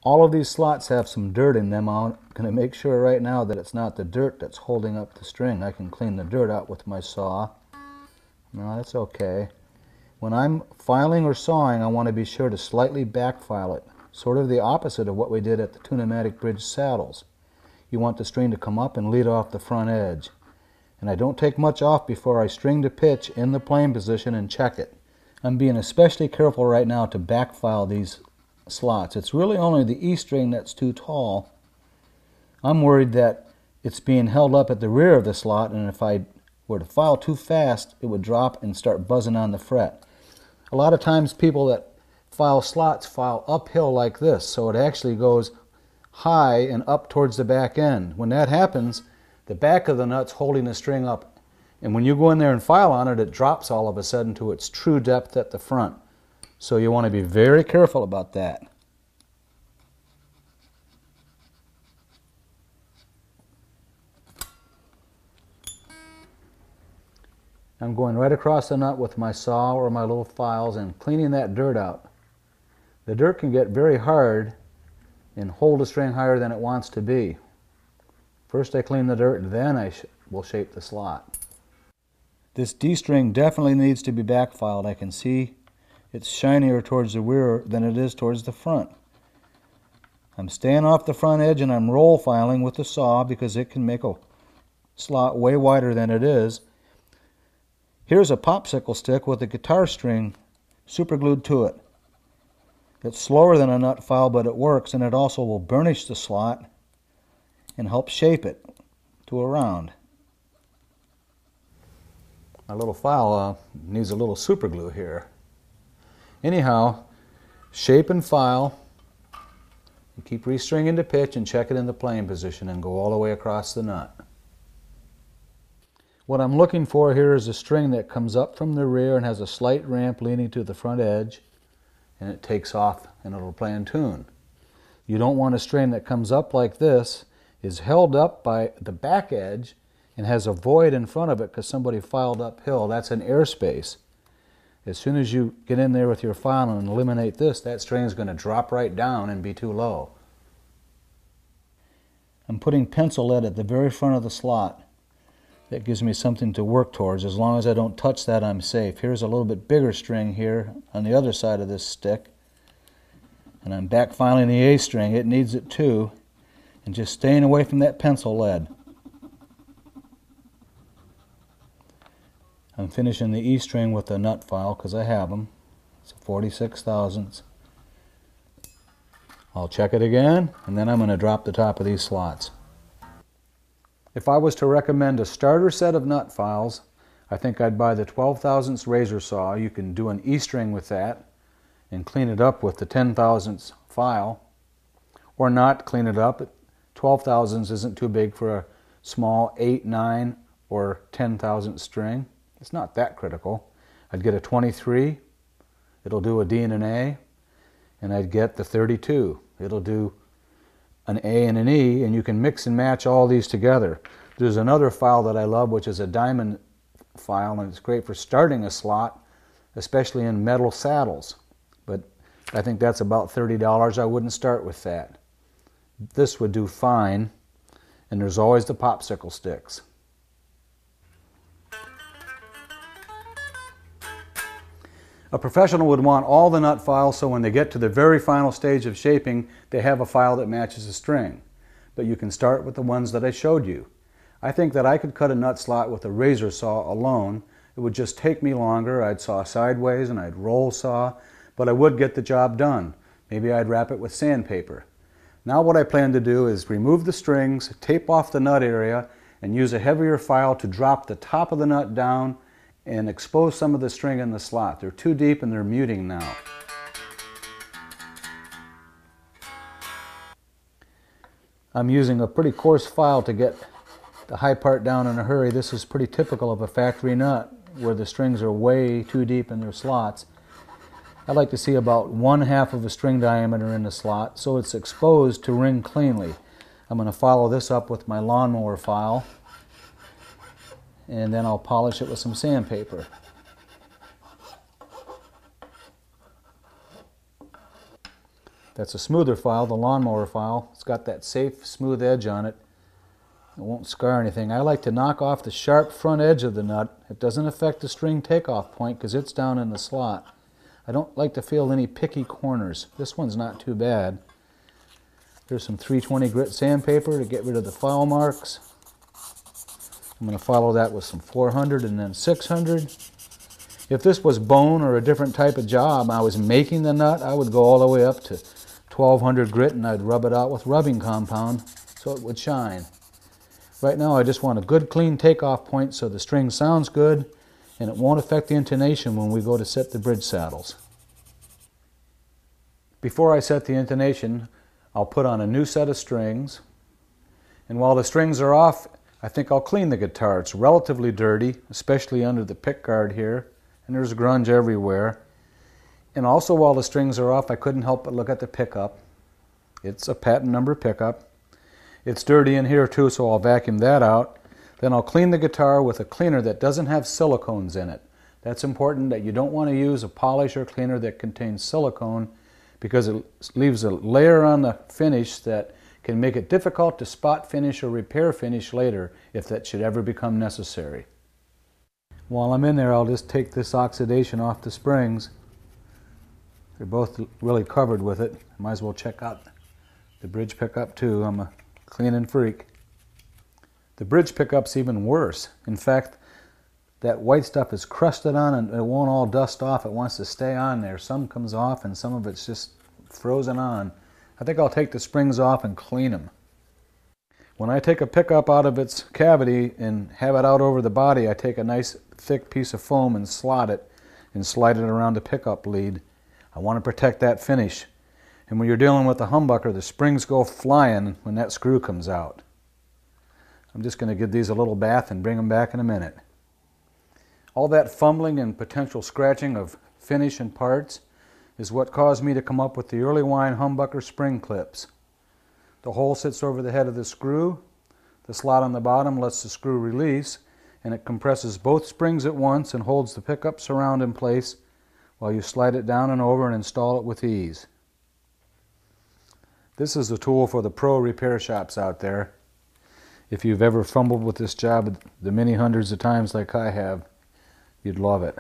All of these slots have some dirt in them. I'm going to make sure right now that it's not the dirt that's holding up the string. I can clean the dirt out with my saw. No, that's okay. When I'm filing or sawing, I want to be sure to slightly back file it, sort of the opposite of what we did at the Tune-O-Matic Bridge saddles. You want the string to come up and lead off the front edge. And I don't take much off before I string to pitch in the plane position and check it. I'm being especially careful right now to back file these slots. It's really only the E string that's too tall. I'm worried that it's being held up at the rear of the slot, and if I were to file too fast, it would drop and start buzzing on the fret. A lot of times people that file slots file uphill like this, so it actually goes high and up towards the back end. When that happens, the back of the nut's holding the string up, and when you go in there and file on it, it drops all of a sudden to its true depth at the front. So you want to be very careful about that. I'm going right across the nut with my saw or my little files and cleaning that dirt out. The dirt can get very hard and hold the string higher than it wants to be. First I clean the dirt, then I will shape the slot. This D string definitely needs to be back filed. I can see it's shinier towards the rear than it is towards the front. I'm staying off the front edge and I'm roll filing with the saw because it can make a slot way wider than it is. Here's a popsicle stick with a guitar string superglued to it. It's slower than a nut file, but it works, and it also will burnish the slot and help shape it to a round. My little file needs a little superglue here. Anyhow, shape and file, and keep restringing to pitch and check it in the plane position and go all the way across the nut. What I'm looking for here is a string that comes up from the rear and has a slight ramp leaning to the front edge, and it takes off and it'll play in tune. You don't want a string that comes up like this, is held up by the back edge, and has a void in front of it because somebody filed uphill. That's an airspace. As soon as you get in there with your file and eliminate this, that string is going to drop right down and be too low. I'm putting pencil lead at the very front of the slot. That gives me something to work towards. As long as I don't touch that, I'm safe. Here's a little bit bigger string here on the other side of this stick. And I'm back filing the A string. It needs it too. And just staying away from that pencil lead. I'm finishing the E string with a nut file because I have them. It's a 46 thousandths. I'll check it again, and then I'm going to drop the top of these slots. If I was to recommend a starter set of nut files, I think I'd buy the 12 thousandths razor saw. You can do an E string with that and clean it up with the 10 thousandths file, or not clean it up. 12 thousandths isn't too big for a small 8, 9, or 10 thousandth string. It's not that critical. I'd get a 23, it'll do a D and an A, and I'd get the 32. It'll do an A and an E, and you can mix and match all these together. There's another file that I love, which is a diamond file, and it's great for starting a slot, especially in metal saddles. But I think that's about $30. I wouldn't start with that. This would do fine, and there's always the popsicle sticks. A professional would want all the nut files so when they get to the very final stage of shaping, they have a file that matches the string. But you can start with the ones that I showed you. I think that I could cut a nut slot with a razor saw alone. It would just take me longer. I'd saw sideways and I'd roll saw, but I would get the job done. Maybe I'd wrap it with sandpaper. Now what I plan to do is remove the strings, tape off the nut area, and use a heavier file to drop the top of the nut down and expose some of the string in the slot. They're too deep and they're muting now. I'm using a pretty coarse file to get the high part down in a hurry. This is pretty typical of a factory nut where the strings are way too deep in their slots. I like to see about 1/2 of a string diameter in the slot so it's exposed to ring cleanly. I'm going to follow this up with my lawnmower file, and then I'll polish it with some sandpaper. That's a smoother file, the lawnmower file. It's got that safe, smooth edge on it. It won't scar anything. I like to knock off the sharp front edge of the nut. It doesn't affect the string takeoff point because it's down in the slot. I don't like to feel any picky corners. This one's not too bad. There's some 320 grit sandpaper to get rid of the file marks. I'm going to follow that with some 400 and then 600. If this was bone or a different type of job, I was making the nut, I would go all the way up to 1200 grit and I'd rub it out with rubbing compound so it would shine. Right now I just want a good clean takeoff point so the string sounds good and it won't affect the intonation when we go to set the bridge saddles. Before I set the intonation, I'll put on a new set of strings, and while the strings are off, I think I'll clean the guitar. It's relatively dirty, especially under the pick guard here, and there's grunge everywhere. And also while the strings are off, I couldn't help but look at the pickup. It's a patent number pickup. It's dirty in here too, so I'll vacuum that out. Then I'll clean the guitar with a cleaner that doesn't have silicones in it. That's important, that you don't want to use a polish or cleaner that contains silicone because it leaves a layer on the finish that can make it difficult to spot finish or repair finish later if that should ever become necessary. While I'm in there, I'll just take this oxidation off the springs. They're both really covered with it. Might as well check out the bridge pickup too. I'm a cleaning freak. The bridge pickup's even worse. In fact, that white stuff is crusted on and it won't all dust off. It wants to stay on there. Some comes off and some of it's just frozen on. I think I'll take the springs off and clean them. When I take a pickup out of its cavity and have it out over the body, I take a nice thick piece of foam and slot it and slide it around the pickup lead. I want to protect that finish. And when you're dealing with the humbucker, the springs go flying when that screw comes out. I'm just going to give these a little bath and bring them back in a minute. All that fumbling and potential scratching of finish and parts is what caused me to come up with the early wine humbucker spring clips. The hole sits over the head of the screw, the slot on the bottom lets the screw release, and it compresses both springs at once and holds the pickup surround in place while you slide it down and over and install it with ease. This is a tool for the pro repair shops out there. If you've ever fumbled with this job the many hundreds of times like I have, you'd love it.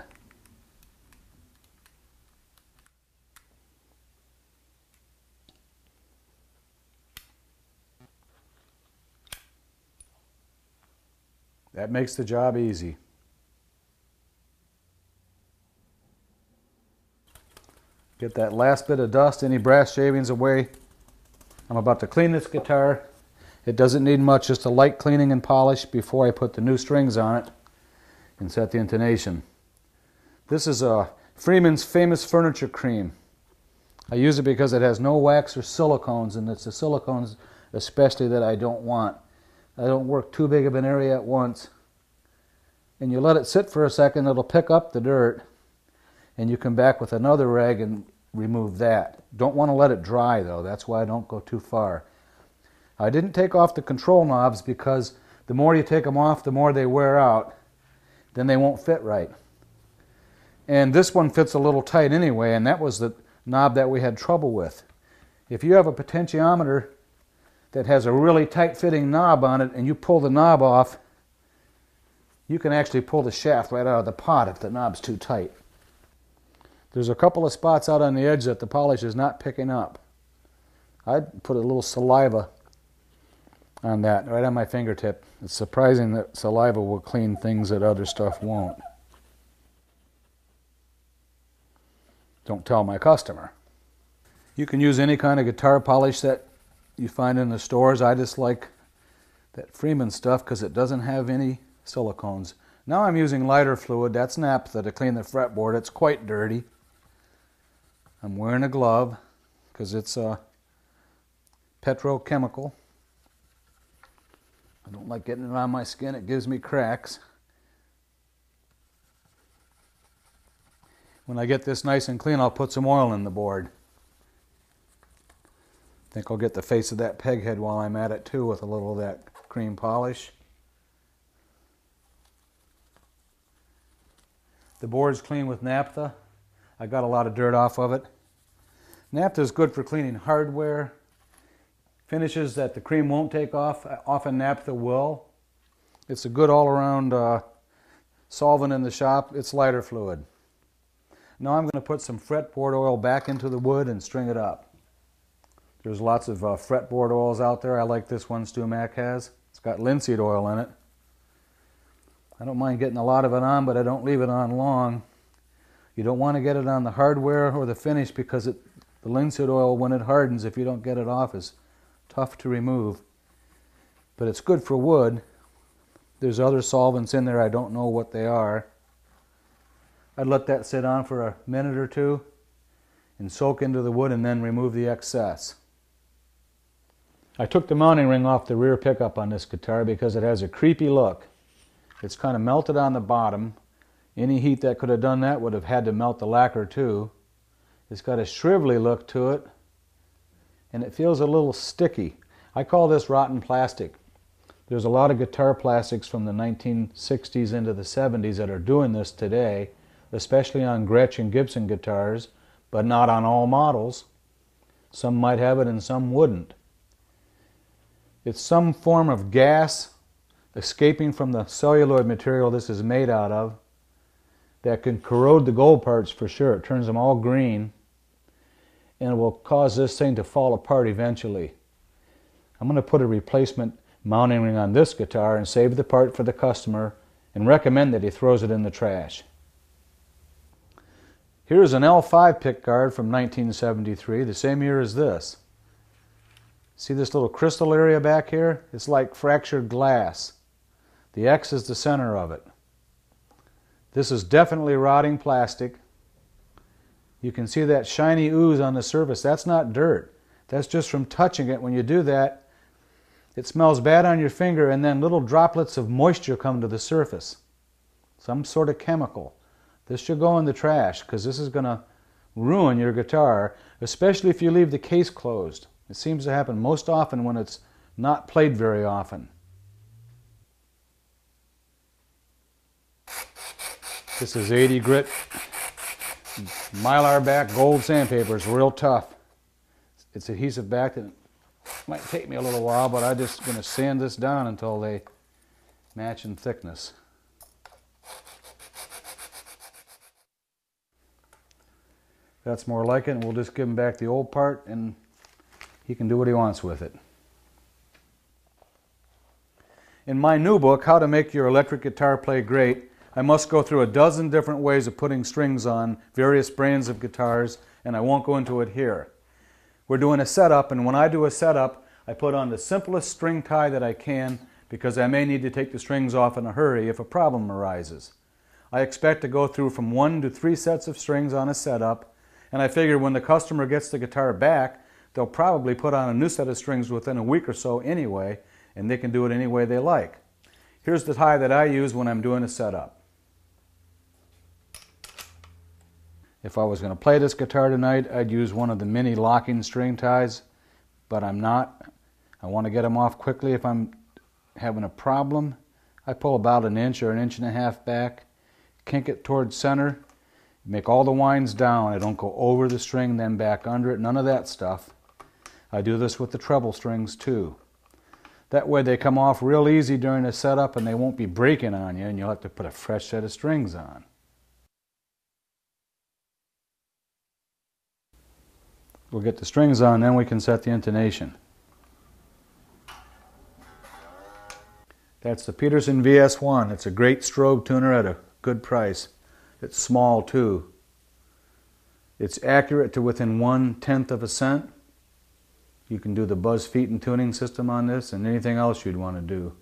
That makes the job easy. Get that last bit of dust, any brass shavings away. I'm about to clean this guitar. It doesn't need much, just a light cleaning and polish before I put the new strings on it and set the intonation. This is Freeman's Famous Furniture Cream. I use it because it has no wax or silicones, and it's the silicones especially that I don't want. I don't work too big of an area at once. And you let it sit for a second, it'll pick up the dirt, and you come back with another rag and remove that. Don't want to let it dry though, that's why I don't go too far. I didn't take off the control knobs because the more you take them off, the more they wear out. Then they won't fit right. And this one fits a little tight anyway, and that was the knob that we had trouble with. If you have a potentiometer that has a really tight fitting knob on it and you pull the knob off, you can actually pull the shaft right out of the pot if the knob's too tight. There's a couple of spots out on the edge that the polish is not picking up. I'd put a little saliva on that, right on my fingertip. It's surprising that saliva will clean things that other stuff won't. Don't tell my customer. You can use any kind of guitar polish that you find in the stores. I just like that Freeman stuff because it doesn't have any silicones. Now I'm using lighter fluid, that's naphtha, to clean the fretboard. It's quite dirty. I'm wearing a glove because it's petrochemical. I don't like getting it on my skin, it gives me cracks. When I get this nice and clean, I'll put some oil in the board. I think I'll get the face of that peg head while I'm at it too with a little of that cream polish. The board's clean with naphtha. I got a lot of dirt off of it. Naphtha is good for cleaning hardware, finishes that the cream won't take off. Often naphtha will. It's a good all-around solvent in the shop. It's lighter fluid. Now I'm going to put some fretboard oil back into the wood and string it up. There's lots of fretboard oils out there. I like this one Stu Mac has. It's got linseed oil in it. I don't mind getting a lot of it on, but I don't leave it on long. You don't want to get it on the hardware or the finish because the linseed oil, when it hardens, if you don't get it off, is tough to remove. But it's good for wood. There's other solvents in there. I don't know what they are. I'd let that sit on for a minute or two and soak into the wood and then remove the excess. I took the mounting ring off the rear pickup on this guitar because it has a creepy look. It's kind of melted on the bottom. Any heat that could have done that would have had to melt the lacquer too. It's got a shrivelly look to it, and it feels a little sticky. I call this rotten plastic. There's a lot of guitar plastics from the 1960s into the 70s that are doing this today, especially on Gretsch and Gibson guitars, but not on all models. Some might have it and some wouldn't. It's some form of gas escaping from the celluloid material this is made out of that can corrode the gold parts for sure. It turns them all green, and it will cause this thing to fall apart eventually. I'm going to put a replacement mounting ring on this guitar and save the part for the customer and recommend that he throws it in the trash. Here's an L5 pickguard from 1973, the same year as this. See this little crystal area back here? It's like fractured glass. The X is the center of it. This is definitely rotting plastic. You can see that shiny ooze on the surface. That's not dirt. That's just from touching it. When you do that, it smells bad on your finger, and then little droplets of moisture come to the surface. Some sort of chemical. This should go in the trash because this is going to ruin your guitar, especially if you leave the case closed. It seems to happen most often when it's not played very often. This is 80 grit Mylar back gold sandpaper. It's real tough. It's adhesive back that might take me a little while, but I'm just going to sand this down until they match in thickness. That's more like it, and we'll just give him back the old part and he can do what he wants with it. In my new book, How to Make Your Electric Guitar Play Great, I must go through a dozen different ways of putting strings on various brands of guitars, and I won't go into it here. We're doing a setup, and when I do a setup, I put on the simplest string tie that I can because I may need to take the strings off in a hurry if a problem arises. I expect to go through from 1 to 3 sets of strings on a setup, and I figure when the customer gets the guitar back, they'll probably put on a new set of strings within a week or so anyway, and they can do it any way they like. Here's the tie that I use when I'm doing a setup. If I was going to play this guitar tonight, I'd use one of the mini locking string ties, but I'm not. I want to get them off quickly if I'm having a problem. I pull about 1 inch or 1.5 inches back, kink it towards center, make all the winds down. I don't go over the string, then back under it, none of that stuff. I do this with the treble strings too. That way they come off real easy during the setup and they won't be breaking on you, and you'll have to put a fresh set of strings on. We'll get the strings on, then we can set the intonation. That's the Peterson VS1. It's a great strobe tuner at a good price. It's small too. It's accurate to within 1/10 of a cent. You can do the buzz feet and tuning system on this and anything else you'd want to do.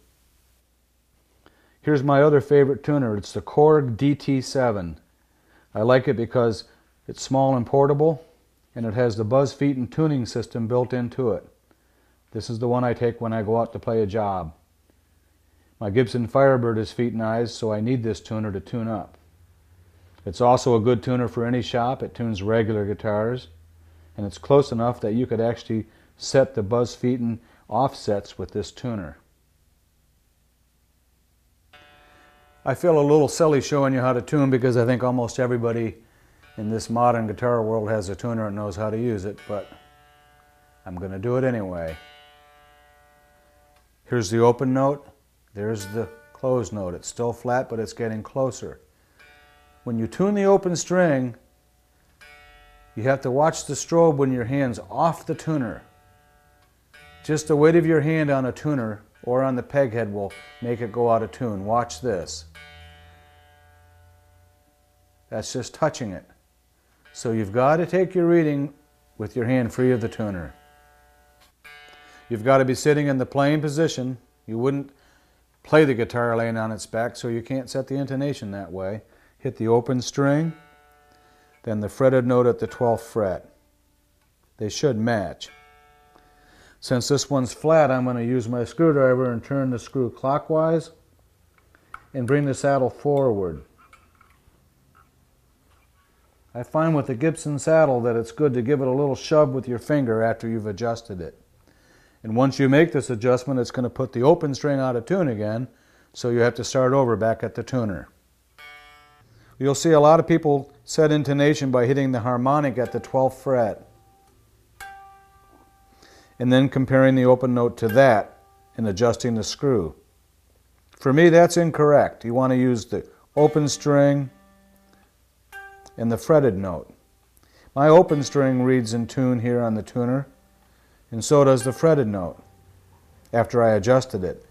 Here's my other favorite tuner. It's the Korg DT7. I like it because it's small and portable, and it has the buzz feet and tuning system built into it. This is the one I take when I go out to play a job. My Gibson Firebird is feet and eyes, so I need this tuner to tune up. It's also a good tuner for any shop. It tunes regular guitars, and it's close enough that you could actually set the buzz feet and offsets with this tuner. I feel a little silly showing you how to tune because I think almost everybody in this modern guitar world has a tuner and knows how to use it, but I'm going to do it anyway. Here's the open note. There's the closed note. It's still flat, but it's getting closer. When you tune the open string, you have to watch the strobe when your hand's off the tuner. Just the weight of your hand on a tuner or on the peg head will make it go out of tune. Watch this. That's just touching it. So you've got to take your reading with your hand free of the tuner. You've got to be sitting in the playing position. You wouldn't play the guitar laying on its back, so you can't set the intonation that way. Hit the open string, then the fretted note at the 12th fret. They should match. Since this one's flat, I'm going to use my screwdriver and turn the screw clockwise and bring the saddle forward. I find with the Gibson saddle that it's good to give it a little shove with your finger after you've adjusted it. And once you make this adjustment, it's going to put the open string out of tune again, so you have to start over back at the tuner. You'll see a lot of people set intonation by hitting the harmonic at the 12th fret and then comparing the open note to that and adjusting the screw. For me, that's incorrect. You want to use the open string and the fretted note. My open string reads in tune here on the tuner, and so does the fretted note after I adjusted it.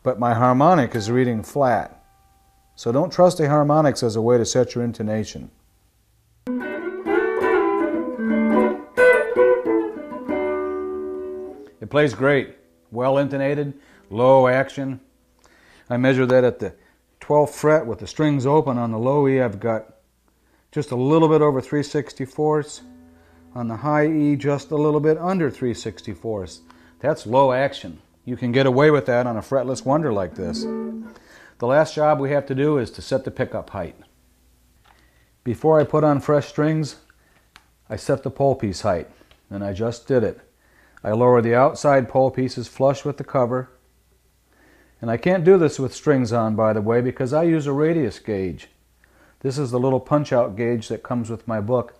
But my harmonic is reading flat. So don't trust the harmonics as a way to set your intonation. It plays great. Well intonated, low action. I measure that at the 12th fret with the strings open. On the low E, I've got just a little bit over 3/64. On the high E, just a little bit under 3/64. That's low action. You can get away with that on a fretless wonder like this. The last job we have to do is to set the pickup height. Before I put on fresh strings, I set the pole piece height, and I just did it. I lower the outside pole pieces flush with the cover, and I can't do this with strings on, by the way, because I use a radius gauge. This is the little punch-out gauge that comes with my book,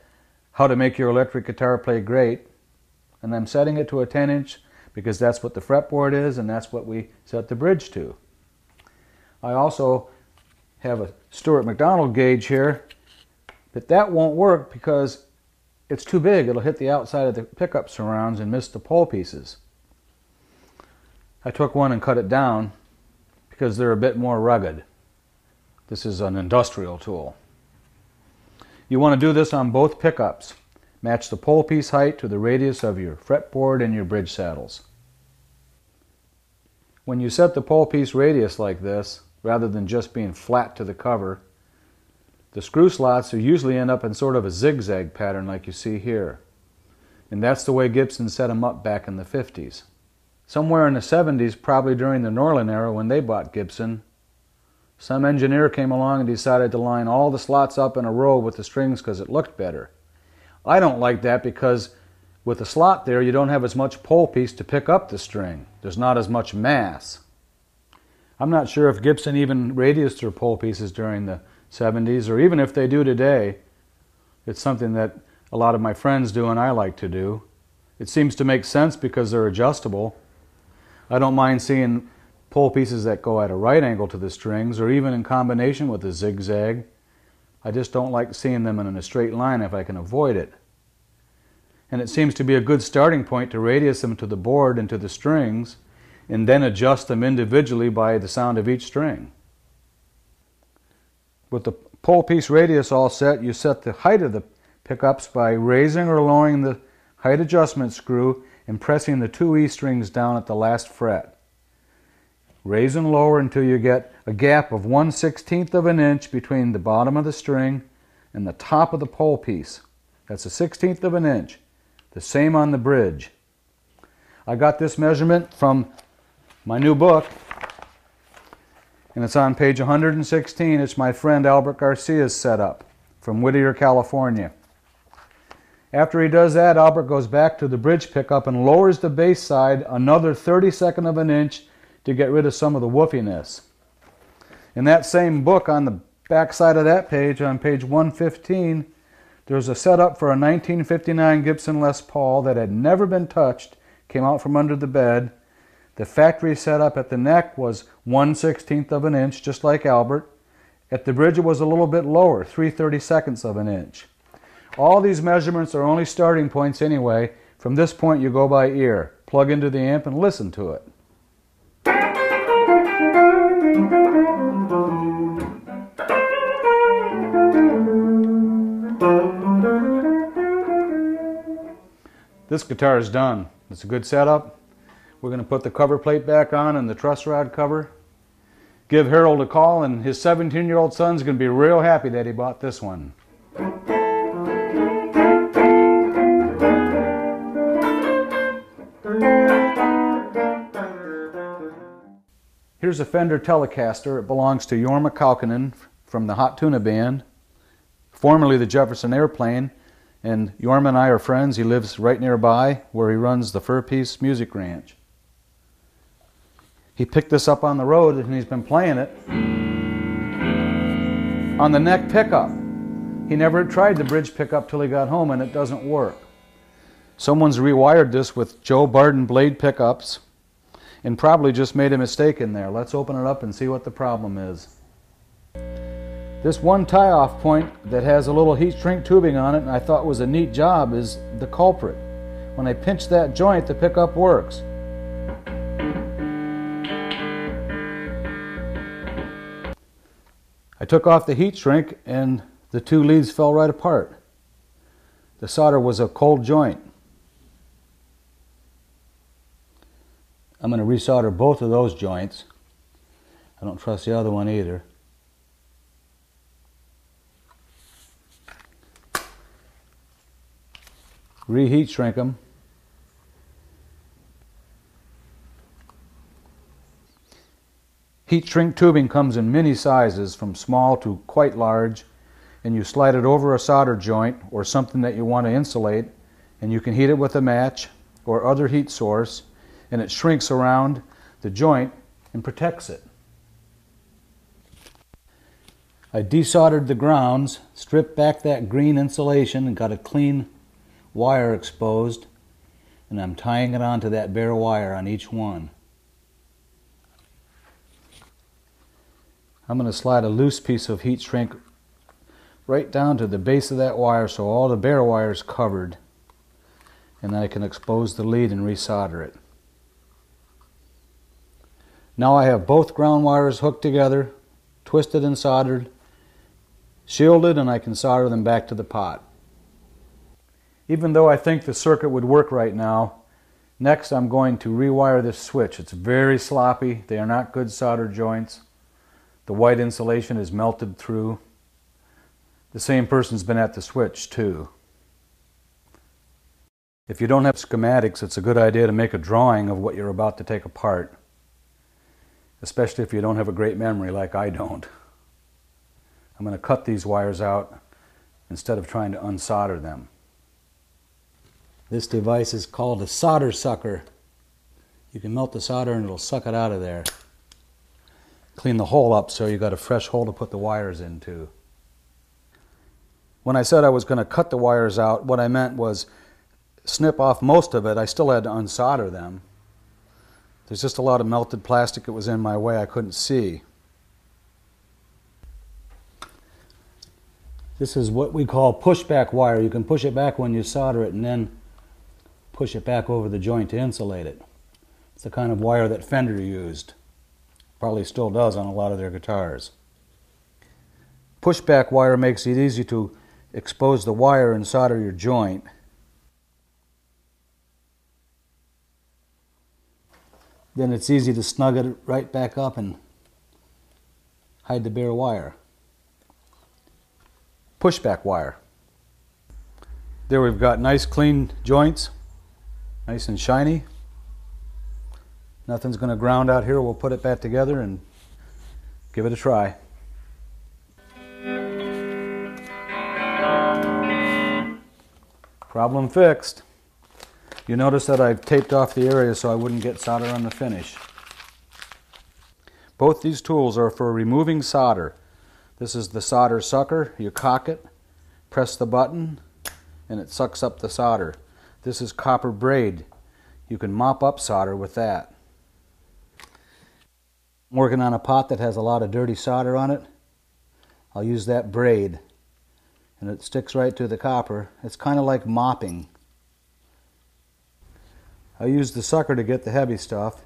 How to Make Your Electric Guitar Play Great, and I'm setting it to a 10-inch because that's what the fretboard is and that's what we set the bridge to. I also have a Stuart McDonald gauge here, but that won't work because it's too big. It'll hit the outside of the pickup surrounds and miss the pole pieces. I took one and cut it down because they're a bit more rugged. This is an industrial tool. You want to do this on both pickups. Match the pole piece height to the radius of your fretboard and your bridge saddles. When you set the pole piece radius like this, rather than just being flat to the cover, the screw slots usually end up in sort of a zigzag pattern like you see here. And that's the way Gibson set them up back in the 50s. Somewhere in the 70s, probably during the Norlin era when they bought Gibson, some engineer came along and decided to line all the slots up in a row with the strings because it looked better. I don't like that because with a slot there you don't have as much pole piece to pick up the string. There's not as much mass. I'm not sure if Gibson even radiused their pole pieces during the 70s, or even if they do today. It's something that a lot of my friends do and I like to do. It seems to make sense because they're adjustable. I don't mind seeing pole pieces that go at a right angle to the strings, or even in combination with a zigzag. I just don't like seeing them in a straight line if I can avoid it. And it seems to be a good starting point to radius them to the board and to the strings, and then adjust them individually by the sound of each string. With the pole piece radius all set, you set the height of the pickups by raising or lowering the height adjustment screw and pressing the two E strings down at the last fret. Raise and lower until you get a gap of 1/16 of an inch between the bottom of the string and the top of the pole piece. That's a 1/16 of an inch. The same on the bridge. I got this measurement from my new book, and it's on page 116. It's my friend Albert Garcia's setup from Whittier, California. After he does that, Albert goes back to the bridge pickup and lowers the bass side another 32nd of an inch to get rid of some of the woofiness. In that same book, on the back side of that page, on page 115, There's a setup for a 1959 Gibson Les Paul that had never been touched, came out from under the bed. The factory setup at the neck was 1/16 of an inch, just like Albert. At the bridge it was a little bit lower, 3/32 of an inch. All these measurements are only starting points anyway. From this point you go by ear. Plug into the amp and listen to it. This guitar is done. It's a good setup. We're going to put the cover plate back on and the truss rod cover. Give Harold a call, and his 17-year-old son's going to be real happy that he bought this one. Here's a Fender Telecaster. It belongs to Jorma Kaukonen from the Hot Tuna Band, formerly the Jefferson Airplane, and Jorma and I are friends. He lives right nearby where he runs the Fur Peace Music Ranch. He picked this up on the road and he's been playing it on the neck pickup. He never tried the bridge pickup till he got home, and it doesn't work. Someone's rewired this with Joe Barden blade pickups and probably just made a mistake in there. Let's open it up and see what the problem is. This one tie-off point that has a little heat shrink tubing on it, and I thought was a neat job, is the culprit. When I pinch that joint, the pickup works. I took off the heat shrink and the two leads fell right apart. The solder was a cold joint. I'm going to resolder both of those joints. I don't trust the other one either. Reheat shrink them. Heat shrink tubing comes in many sizes, from small to quite large, and you slide it over a solder joint or something that you want to insulate, and you can heat it with a match or other heat source, and it shrinks around the joint and protects it. I desoldered the grounds, stripped back that green insulation, and got a clean wire exposed, and I'm tying it onto that bare wire on each one. I'm going to slide a loose piece of heat shrink right down to the base of that wire so all the bare wire is covered, and then I can expose the lead and resolder it. Now I have both ground wires hooked together, twisted and soldered, shielded, and I can solder them back to the pot. Even though I think the circuit would work right now, next I'm going to rewire this switch. It's very sloppy. They are not good solder joints. The white insulation is melted through. The same person's been at the switch too. If you don't have schematics, it's a good idea to make a drawing of what you're about to take apart, especially if you don't have a great memory like I don't. I'm going to cut these wires out instead of trying to unsolder them. This device is called a solder sucker. You can melt the solder and it'll suck it out of there. Clean the hole up so you got a fresh hole to put the wires into. When I said I was going to cut the wires out, what I meant was snip off most of it. I still had to unsolder them. There's just a lot of melted plastic that was in my way I couldn't see. This is what we call pushback wire. You can push it back when you solder it and then push it back over the joint to insulate it. It's the kind of wire that Fender used. Probably still does on a lot of their guitars. Pushback wire makes it easy to expose the wire and solder your joint. Then it's easy to snug it right back up and hide the bare wire. Pushback wire. There we've got nice clean joints, nice and shiny. Nothing's going to ground out here. We'll put it back together and give it a try. Problem fixed. You notice that I've taped off the area so I wouldn't get solder on the finish. Both these tools are for removing solder. This is the solder sucker. You cock it, press the button and it sucks up the solder. This is copper braid. You can mop up solder with that. I'm working on a pot that has a lot of dirty solder on it. I'll use that braid and it sticks right to the copper. It's kind of like mopping. I use the sucker to get the heavy stuff.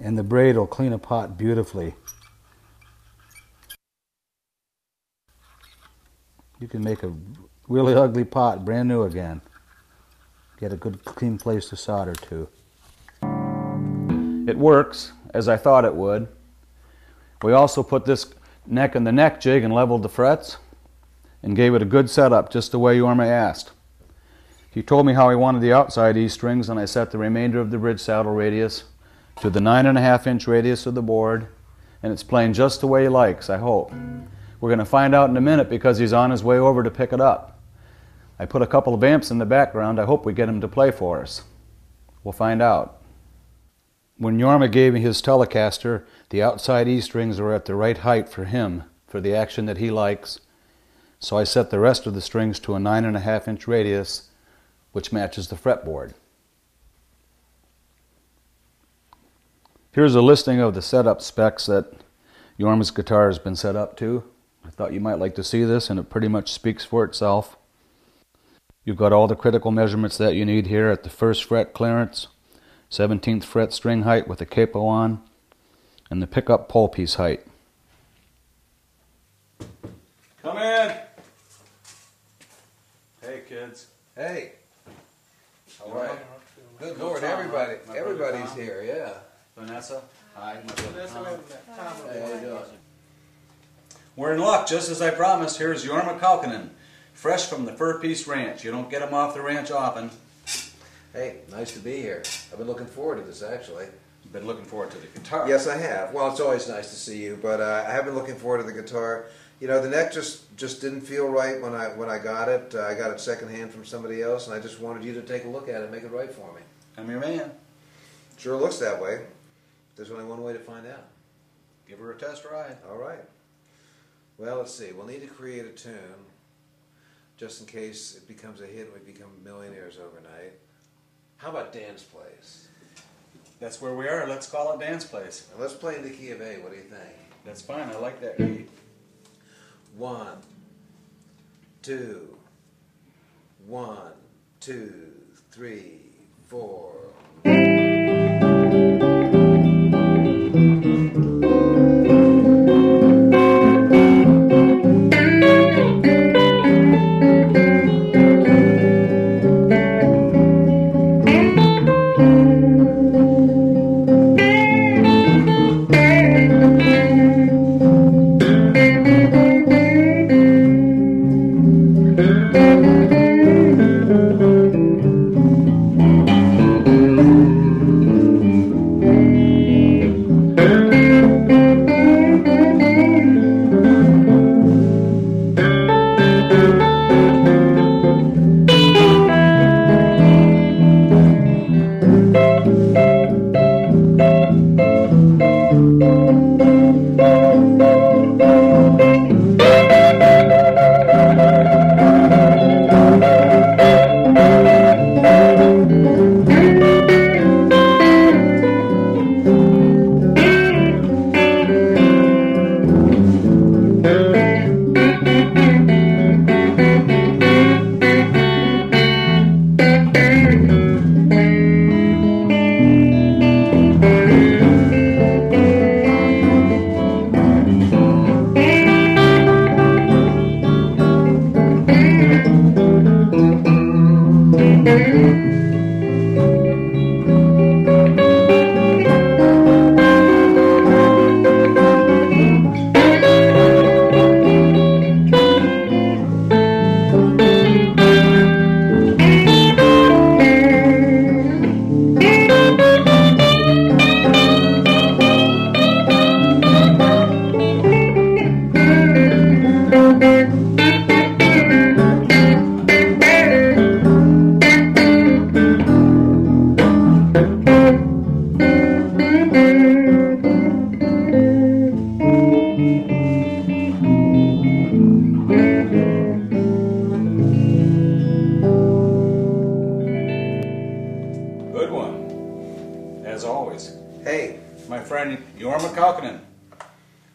And the braid will clean a pot beautifully. You can make a really ugly pot brand new again. Get a good clean place to solder to. It works as I thought it would. We also put this neck in the neck jig and leveled the frets and gave it a good setup just the way Jorma asked. He told me how he wanted the outside E strings, and I set the remainder of the bridge saddle radius to the 9.5-inch radius of the board, and it's playing just the way he likes, I hope. We're going to find out in a minute because he's on his way over to pick it up. I put a couple of amps in the background. I hope we get him to play for us. We'll find out. When Jorma gave me his Telecaster, the outside E strings were at the right height for him, for the action that he likes. So I set the rest of the strings to a 9.5-inch radius, which matches the fretboard. Here's a listing of the setup specs that Jorma's guitar has been set up to. I thought you might like to see this, and it pretty much speaks for itself. You've got all the critical measurements that you need here at the 1st fret clearance, 17th fret string height with a capo on, and the pickup pole piece height. Come in! Hey kids. Hey. All right. Good Lord, everybody's here, yeah. Vanessa. Hi. Hey, how you doing? We're in luck, just as I promised. Here's Jorma Kalkinen, fresh from the Fur Piece Ranch. You don't get him off the ranch often. Hey, nice to be here. I've been looking forward to this, actually. You've been looking forward to the guitar. Yes, I have. Well, it's always nice to see you, but I have been looking forward to the guitar. You know, the neck just didn't feel right when I got it. I got it secondhand from somebody else, and I just wanted you to take a look at it and make it right for me. I'm your man. Sure looks that way. There's only one way to find out. Give her a test ride. All right. Well, let's see. We'll need to create a tune, just in case it becomes a hit and we become millionaires overnight. How about Dance Place? That's where we are. Let's call it Dance Place. Now let's play in the key of A. What do you think? That's fine. I like that key. 1, 2, 1, 2, 3, 4.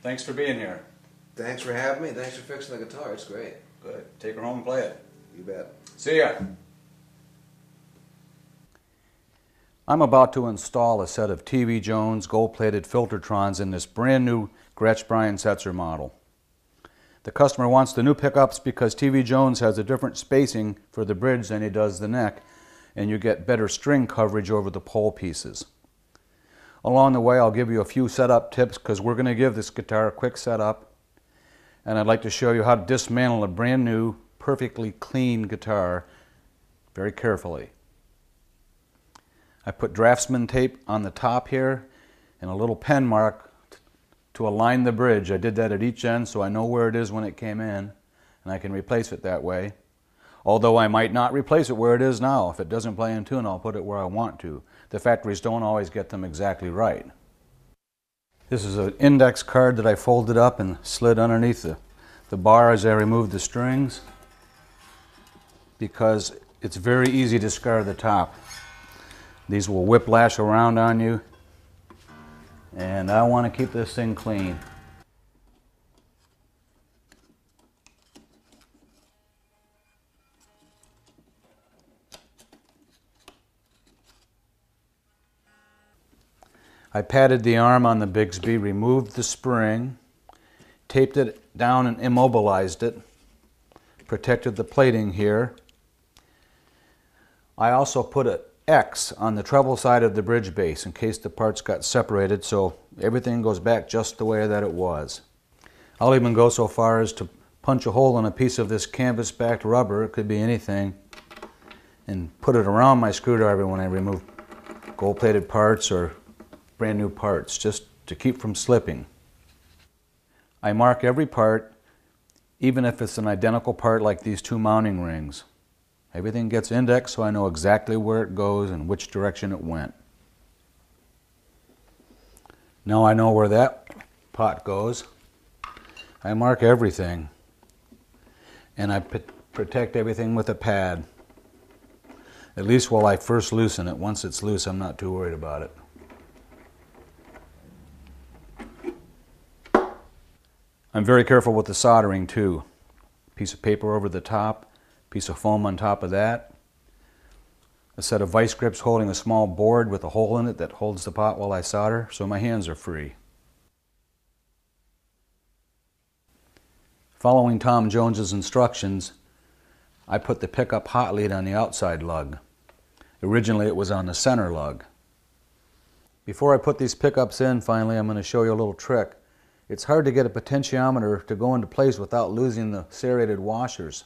Thanks for being here. Thanks for having me. Thanks for fixing the guitar. It's great. Good. Take her home and play it. You bet. See ya. I'm about to install a set of TV Jones gold-plated Filtertrons in this brand new Gretsch Bryan Setzer model. The customer wants the new pickups because TV Jones has a different spacing for the bridge than he does the neck, and you get better string coverage over the pole pieces. Along the way, I'll give you a few setup tips because we're going to give this guitar a quick setup, and I'd like to show you how to dismantle a brand new, perfectly clean guitar very carefully. I put draftsman tape on the top here and a little pen mark to align the bridge. I did that at each end so I know where it is when it came in, and I can replace it that way. Although I might not replace it where it is now. If it doesn't play in tune, I'll put it where I want to. The factories don't always get them exactly right. This is an index card that I folded up and slid underneath the bar as I removed the strings, because it's very easy to scar the top. These will whiplash around on you, and I want to keep this thing clean. I patted the arm on the Bigsby, removed the spring, taped it down and immobilized it, protected the plating here. I also put an X on the treble side of the bridge base in case the parts got separated, so everything goes back just the way that it was. I'll even go so far as to punch a hole in a piece of this canvas-backed rubber, it could be anything, and put it around my screwdriver when I remove gold-plated parts or brand new parts, just to keep from slipping. I mark every part, even if it's an identical part like these two mounting rings. Everything gets indexed so I know exactly where it goes and which direction it went. Now I know where that pot goes. I mark everything, and I protect everything with a pad. At least while I first loosen it. Once it's loose, I'm not too worried about it. I'm very careful with the soldering too. Piece of paper over the top, piece of foam on top of that, a set of vice grips holding a small board with a hole in it that holds the pot while I solder, so my hands are free. Following Tom Jones's instructions, I put the pickup hot lead on the outside lug. Originally it was on the center lug. Before I put these pickups in, finally, I'm going to show you a little trick. It's hard to get a potentiometer to go into place without losing the serrated washers.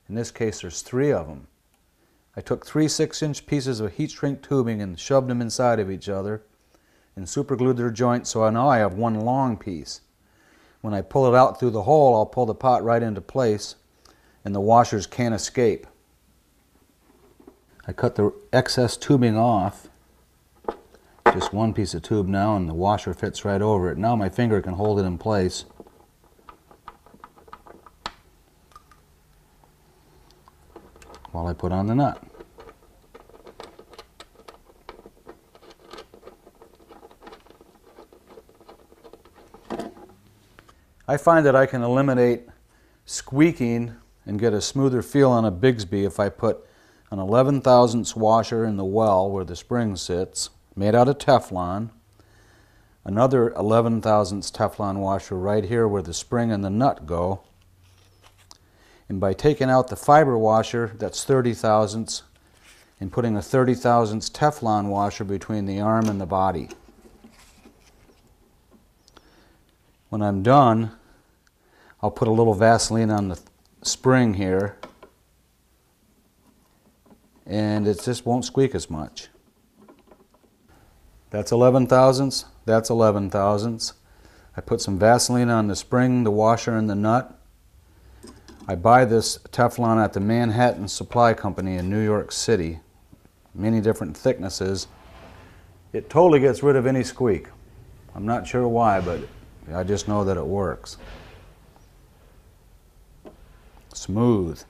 In this case, there's 3 of them. I took 3 6-inch pieces of heat shrink tubing and shoved them inside of each other and superglued their joints, so now I have one long piece. When I pull it out through the hole, I'll pull the pot right into place and the washers can't escape. I cut the excess tubing off. Just one piece of tube now, and the washer fits right over it. Now my finger can hold it in place. While I put on the nut. I find that I can eliminate squeaking and get a smoother feel on a Bigsby if I put an 11/1000 washer in the well where the spring sits, made out of Teflon, another 11/1000 Teflon washer right here where the spring and the nut go, and by taking out the fiber washer, that's 30/1000, and putting a 30/1000 Teflon washer between the arm and the body. When I'm done, I'll put a little Vaseline on the spring here, and it just won't squeak as much. That's 11/1000, that's 11/1000. I put some Vaseline on the spring, the washer, and the nut. I buy this Teflon at the Manhattan Supply Company in New York City. Many different thicknesses. It totally gets rid of any squeak. I'm not sure why, but I just know that it works. Smooth.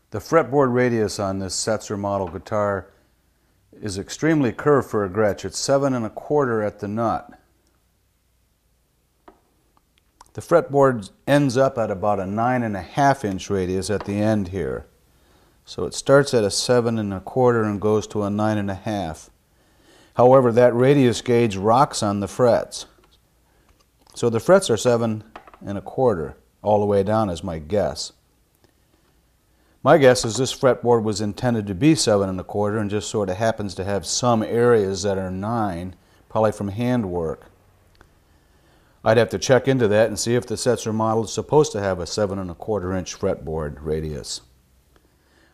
The fretboard radius on this Setzer model guitar is extremely curved for a Gretsch. It's 7 1/4 at the nut. The fretboard ends up at about a 9.5-inch radius at the end here. So it starts at a 7.25 and goes to a 9.5. However, that radius gauge rocks on the frets. So the frets are 7.25 all the way down is my guess. My guess is this fretboard was intended to be 7.25 and just sort of happens to have some areas that are 9, probably from handwork. I'd have to check into that and see if the Setzer model is supposed to have a 7.25-inch fretboard radius.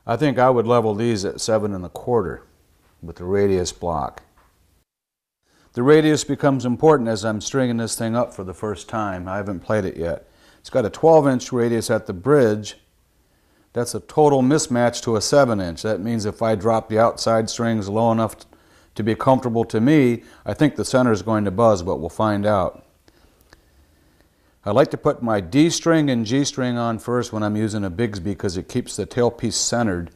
I think I would level these at 7.25 with the radius block. The radius becomes important as I'm stringing this thing up for the first time. I haven't played it yet. It's got a 12-inch radius at the bridge. That's a total mismatch to a 7-inch. That means if I drop the outside strings low enough to be comfortable to me, I think the center is going to buzz, but we'll find out. I like to put my D string and G string on first when I'm using a Bigsby because it keeps the tailpiece centered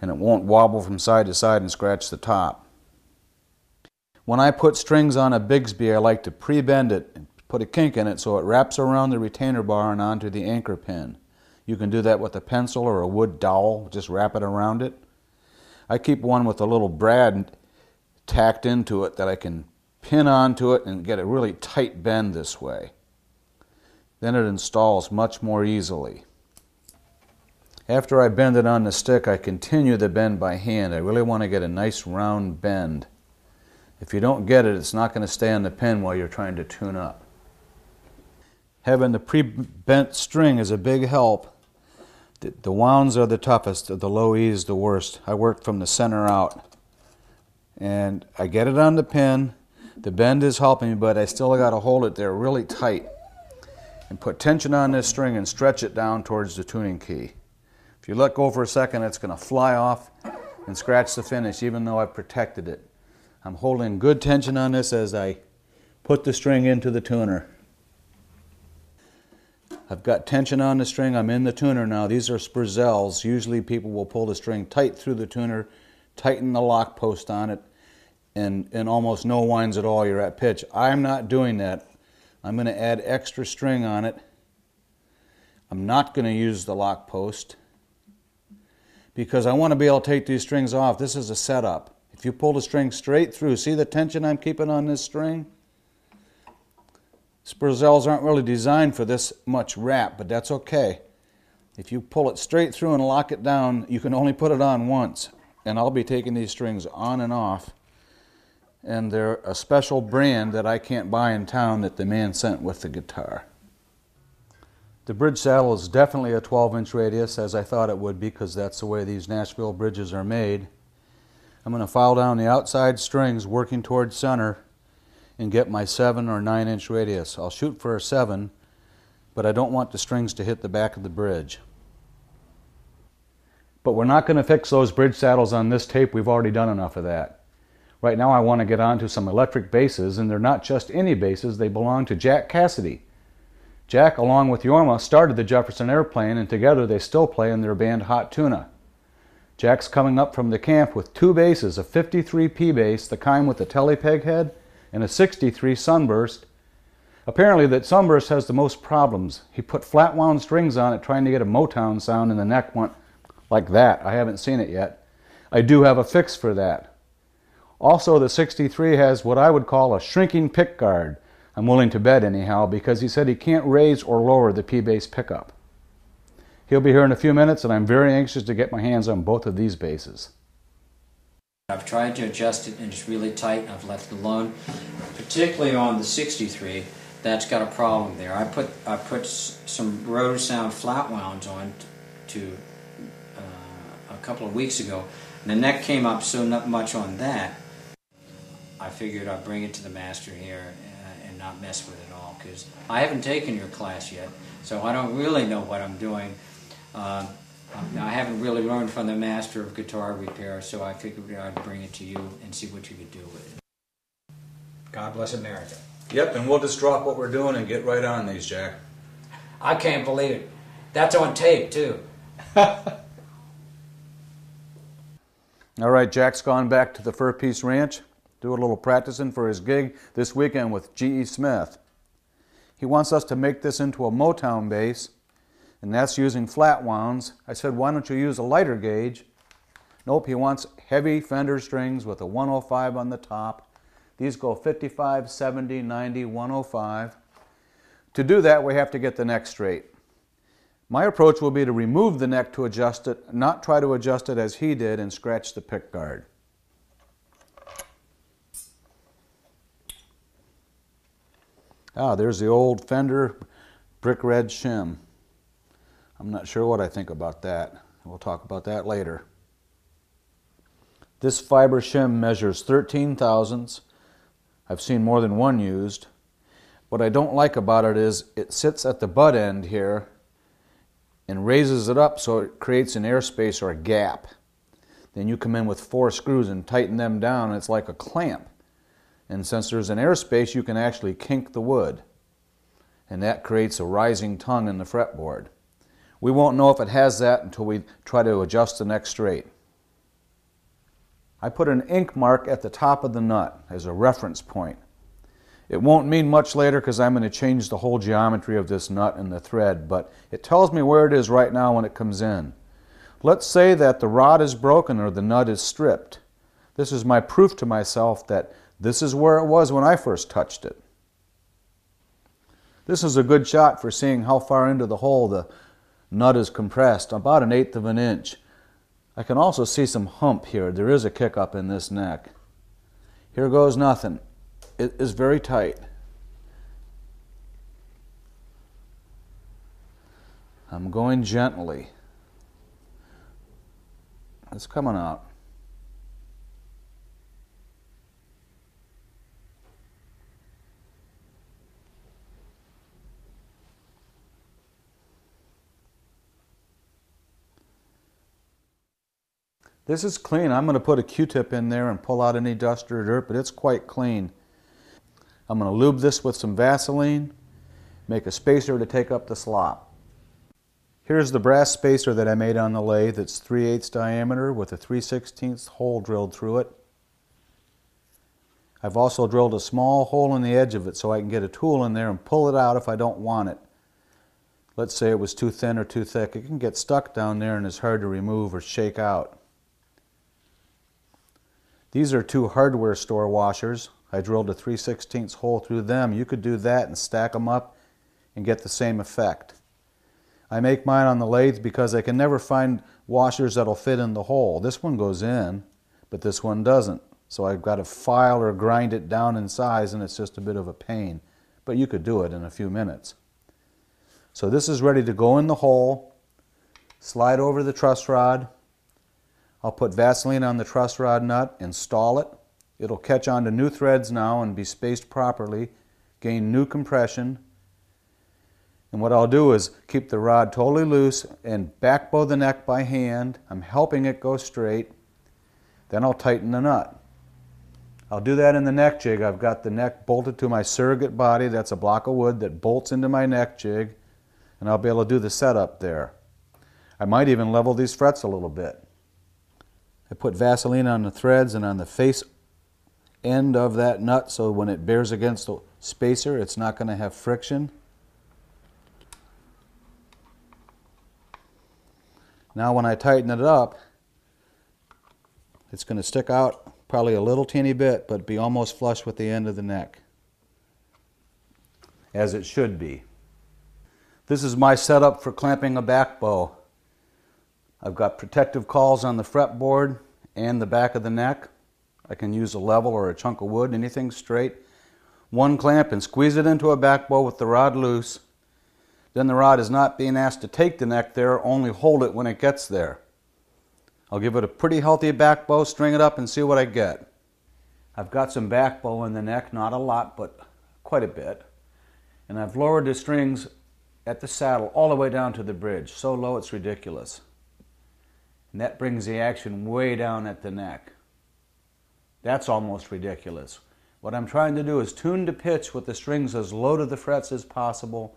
and it won't wobble from side to side and scratch the top. When I put strings on a Bigsby, I like to pre-bend it and put a kink in it so it wraps around the retainer bar and onto the anchor pin. You can do that with a pencil or a wood dowel, just wrap it around it. I keep one with a little brad tacked into it that I can pin onto it and get a really tight bend this way. Then it installs much more easily. After I bend it on the stick, I continue the bend by hand. I really want to get a nice round bend. If you don't get it, it's not going to stay on the pin while you're trying to tune up. Having the pre-bent string is a big help. The wounds are the toughest, the low E is the worst. I work from the center out. And I get it on the pin. The bend is helping me, but I still got to hold it there really tight. And put tension on this string and stretch it down towards the tuning key. If you let go for a second, it's going to fly off and scratch the finish, even though I've protected it. I'm holding good tension on this as I put the string into the tuner. I've got tension on the string. I'm in the tuner now. These are Spurzels. Usually people will pull the string tight through the tuner, tighten the lock post on it, and almost no winds at all. You're at pitch. I'm not doing that. I'm going to add extra string on it. I'm not going to use the lock post because I want to be able to take these strings off. This is a setup. If you pull the string straight through, see the tension I'm keeping on this string? Spurzels aren't really designed for this much wrap, but that's okay. If you pull it straight through and lock it down, you can only put it on once. And I'll be taking these strings on and off. And they're a special brand that I can't buy in town that the man sent with the guitar. The bridge saddle is definitely a 12-inch radius, as I thought it would be, because that's the way these Nashville bridges are made. I'm going to file down the outside strings working towards center and get my 7 or 9-inch radius. I'll shoot for a 7, but I don't want the strings to hit the back of the bridge. But we're not going to fix those bridge saddles on this tape. We've already done enough of that. Right now I want to get on to some electric basses, and they're not just any basses, they belong to Jack Cassidy. Jack, along with Jorma, started the Jefferson Airplane, and together they still play in their band Hot Tuna. Jack's coming up from the camp with 2 basses, a 53 P bass, the kind with the telepeg head, and a 63 Sunburst. Apparently that Sunburst has the most problems. He put flat wound strings on it trying to get a Motown sound, and the neck went like that. I haven't seen it yet. I do have a fix for that. Also, the 63 has what I would call a shrinking pick guard. I'm willing to bet anyhow, because he said he can't raise or lower the P-bass pickup. He'll be here in a few minutes, and I'm very anxious to get my hands on both of these basses. I've tried to adjust it and it's really tight. I've left it alone, particularly on the 63. That's got a problem there. I put some Road Sound flat wounds on to a couple of weeks ago, and the neck came up so not much on that. I figured I'd bring it to the master here and not mess with it all, because I haven't taken your class yet, so I don't really know what I'm doing. I haven't really learned from the master of guitar repair, so I figured I'd bring it to you and see what you could do with it. God bless America. Yep, and we'll just drop what we're doing and get right on these, Jack. I can't believe it. That's on tape, too. All right, Jack's gone back to the Fur Piece Ranch, do a little practicing for his gig this weekend with G.E. Smith. He wants us to make this into a Motown bass, and that's using flat wounds. I said, why don't you use a lighter gauge? Nope, he wants heavy Fender strings with a 105 on the top. These go 55, 70, 90, 105. To do that, we have to get the neck straight. My approach will be to remove the neck to adjust it, not try to adjust it as he did and scratch the pick guard. Ah, there's the old Fender brick red shim. I'm not sure what I think about that. We'll talk about that later. This fiber shim measures 13 thousandths. I've seen more than one used. What I don't like about it is it sits at the butt end here and raises it up so it creates an airspace or a gap. Then you come in with 4 screws and tighten them down, and it's like a clamp. And since there's an airspace, you can actually kink the wood. And that creates a rising tongue in the fretboard. We won't know if it has that until we try to adjust the neck straight. I put an ink mark at the top of the nut as a reference point. It won't mean much later because I'm going to change the whole geometry of this nut and the thread, but it tells me where it is right now when it comes in. Let's say that the rod is broken or the nut is stripped. This is my proof to myself that this is where it was when I first touched it. This is a good shot for seeing how far into the hole the nut is compressed, about 1/8 of an inch. I can also see some hump here. There is a kick up in this neck. Here goes nothing. It is very tight. I'm going gently. It's coming out. This is clean. I'm going to put a Q-tip in there and pull out any dust or dirt, but it's quite clean. I'm going to lube this with some Vaseline, make a spacer to take up the slop. Here's the brass spacer that I made on the lathe. It's 3/8 diameter with a 3/16 hole drilled through it. I've also drilled a small hole in the edge of it so I can get a tool in there and pull it out if I don't want it. Let's say it was too thin or too thick. It can get stuck down there and it's hard to remove or shake out. These are 2 hardware store washers. I drilled a 3/16 hole through them. You could do that and stack them up and get the same effect. I make mine on the lathe because I can never find washers that'll fit in the hole. This one goes in, but this one doesn't. So I've got to file or grind it down in size, and it's just a bit of a pain. But you could do it in a few minutes. So this is ready to go in the hole, slide over the truss rod. I'll put Vaseline on the truss rod nut, install it. It'll catch on to new threads now and be spaced properly, gain new compression. And what I'll do is keep the rod totally loose and back bow the neck by hand. I'm helping it go straight. Then I'll tighten the nut. I'll do that in the neck jig. I've got the neck bolted to my surrogate body. That's a block of wood that bolts into my neck jig, and I'll be able to do the setup there. I might even level these frets a little bit. I put Vaseline on the threads and on the face end of that nut so when it bears against the spacer it's not going to have friction. Now when I tighten it up, it's going to stick out probably a little teeny bit, but be almost flush with the end of the neck, as it should be. This is my setup for clamping a back bow. I've got protective cawls on the fretboard and the back of the neck. I can use a level or a chunk of wood, anything straight. One clamp and squeeze it into a back bow with the rod loose. Then the rod is not being asked to take the neck there, only hold it when it gets there. I'll give it a pretty healthy back bow, string it up and see what I get. I've got some back bow in the neck, not a lot, but quite a bit. And I've lowered the strings at the saddle all the way down to the bridge, so low it's ridiculous. And that brings the action way down at the neck. That's almost ridiculous. What I'm trying to do is tune the pitch with the strings as low to the frets as possible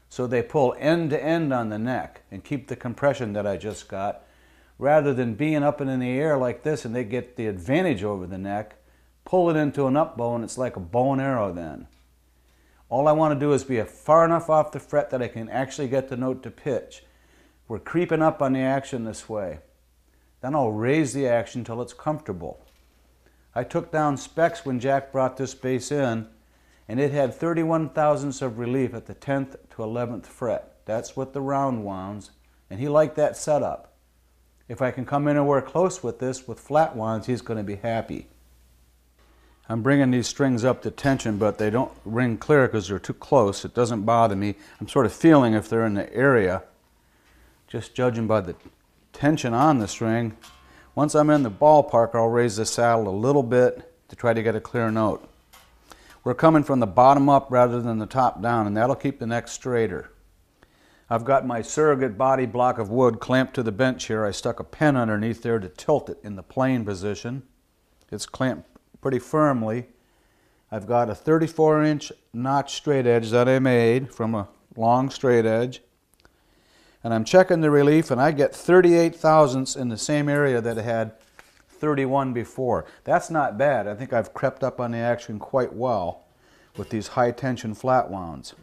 so they pull end to end on the neck and keep the compression that I just got, rather than being up and in the air like this and they get the advantage over the neck. Pull it into an up bow and it's like a bow and arrow then. All I want to do is be far enough off the fret that I can actually get the note to pitch. We're creeping up on the action this way. Then I'll raise the action till it's comfortable. I took down specs when Jack brought this bass in, and it had 31 thousandths of relief at the 10th to 11th fret. That's with the round wounds, and he liked that setup. If I can come anywhere close with this with flat wounds, he's going to be happy. I'm bringing these strings up to tension, but they don't ring clear because they're too close. It doesn't bother me. I'm sort of feeling if they're in the area, just judging by the tension on the string. Once I'm in the ballpark, I'll raise the saddle a little bit to try to get a clear note. We're coming from the bottom up rather than the top down, and that'll keep the neck straighter. I've got my surrogate body block of wood clamped to the bench here. I stuck a pen underneath there to tilt it in the plane position. It's clamped pretty firmly. I've got a 34-inch notch straight edge that I made from a long straight edge. And I'm checking the relief, and I get 38 thousandths in the same area that it had 31 before. That's not bad. I think I've crept up on the action quite well with these high tension flat wounds.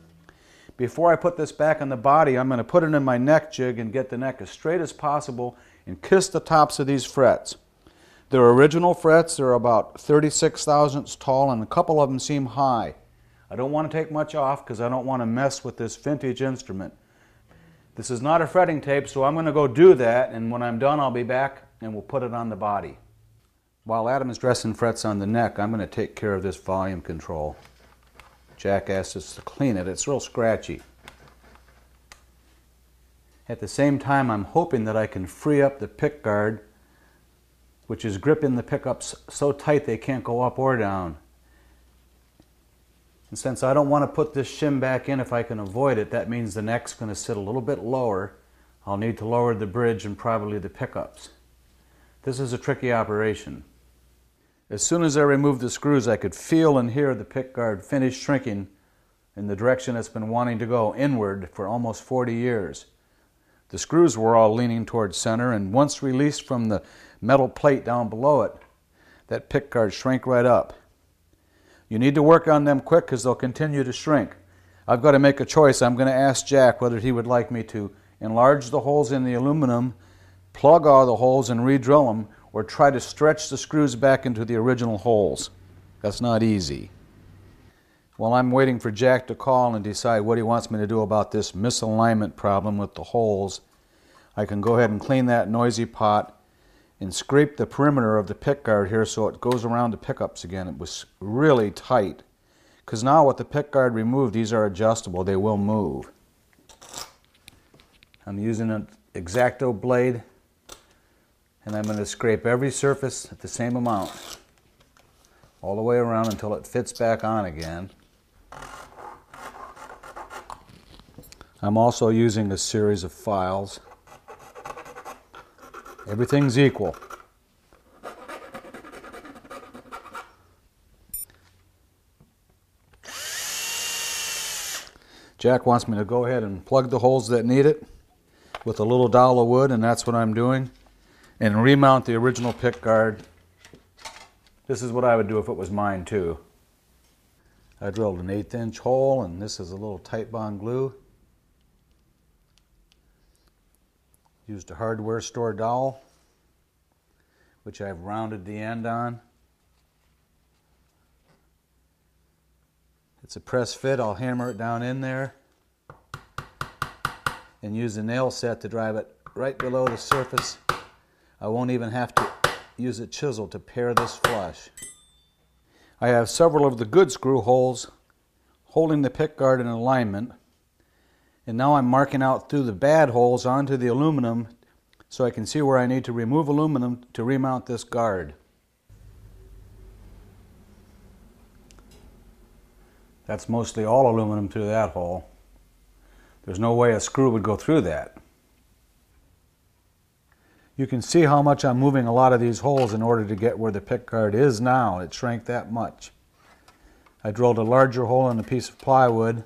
Before I put this back on the body, I'm going to put it in my neck jig and get the neck as straight as possible and kiss the tops of these frets. They're original frets. They're about 36 thousandths tall, and a couple of them seem high. I don't want to take much off because I don't want to mess with this vintage instrument. This is not a fretting tape, so I'm going to go do that, and when I'm done I'll be back and we'll put it on the body. While Adam is dressing frets on the neck, I'm going to take care of this volume control. Jack asked us to clean it. It's real scratchy. At the same time, I'm hoping that I can free up the pick guard, which is gripping the pickups so tight they can't go up or down. And since I don't want to put this shim back in if I can avoid it, that means the neck's going to sit a little bit lower. I'll need to lower the bridge and probably the pickups. This is a tricky operation. As soon as I removed the screws, I could feel and hear the pick guard finish shrinking in the direction it's been wanting to go, inward, for almost 40 years. The screws were all leaning towards center, and once released from the metal plate down below it, that pick guard shrank right up. You need to work on them quick because they'll continue to shrink. I've got to make a choice. I'm going to ask Jack whether he would like me to enlarge the holes in the aluminum, plug all the holes and re-drill them, or try to stretch the screws back into the original holes. That's not easy. While I'm waiting for Jack to call and decide what he wants me to do about this misalignment problem with the holes, I can go ahead and clean that noisy pot and scrape the perimeter of the pick guard here so it goes around the pickups again. It was really tight, because now with the pick guard removed, these are adjustable. They will move. I'm using an X-Acto blade, and I'm going to scrape every surface at the same amount all the way around until it fits back on again. I'm also using a series of files. Everything's equal. Jack wants me to go ahead and plug the holes that need it with a little dowel of wood, and that's what I'm doing, and remount the original pick guard. This is what I would do if it was mine too. I drilled an 1/8 inch hole, and this is a little Titebond glue. Used a hardware store dowel, which I've rounded the end on. It's a press fit. I'll hammer it down in there and use a nail set to drive it right below the surface. I won't even have to use a chisel to pare this flush. I have several of the good screw holes holding the pick guard in alignment, and now I'm marking out through the bad holes onto the aluminum so I can see where I need to remove aluminum to remount this guard. That's mostly all aluminum through that hole. There's no way a screw would go through that. You can see how much I'm moving a lot of these holes in order to get where the pick guard is now. It shrank that much. I drilled a larger hole in a piece of plywood,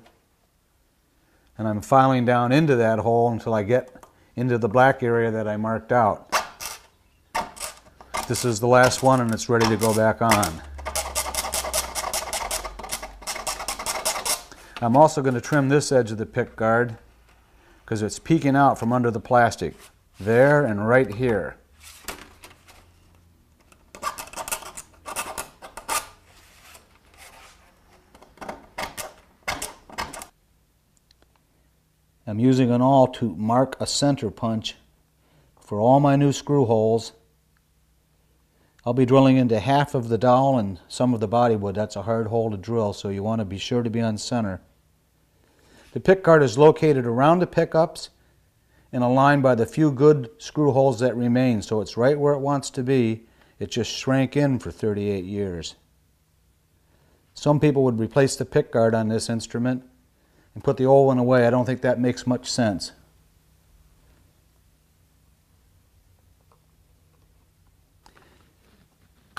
and I'm filing down into that hole until I get into the black area that I marked out. This is the last one, and it's ready to go back on. I'm also going to trim this edge of the pick guard because it's peeking out from under the plastic. There and right here. I'm using an awl to mark a center punch for all my new screw holes. I'll be drilling into half of the dowel and some of the bodywood. That's a hard hole to drill, so you want to be sure to be on center. The pick guard is located around the pickups and aligned by the few good screw holes that remain, so it's right where it wants to be. It just shrank in for 38 years. Some people would replace the pick guard on this instrument and put the old one away. I don't think that makes much sense.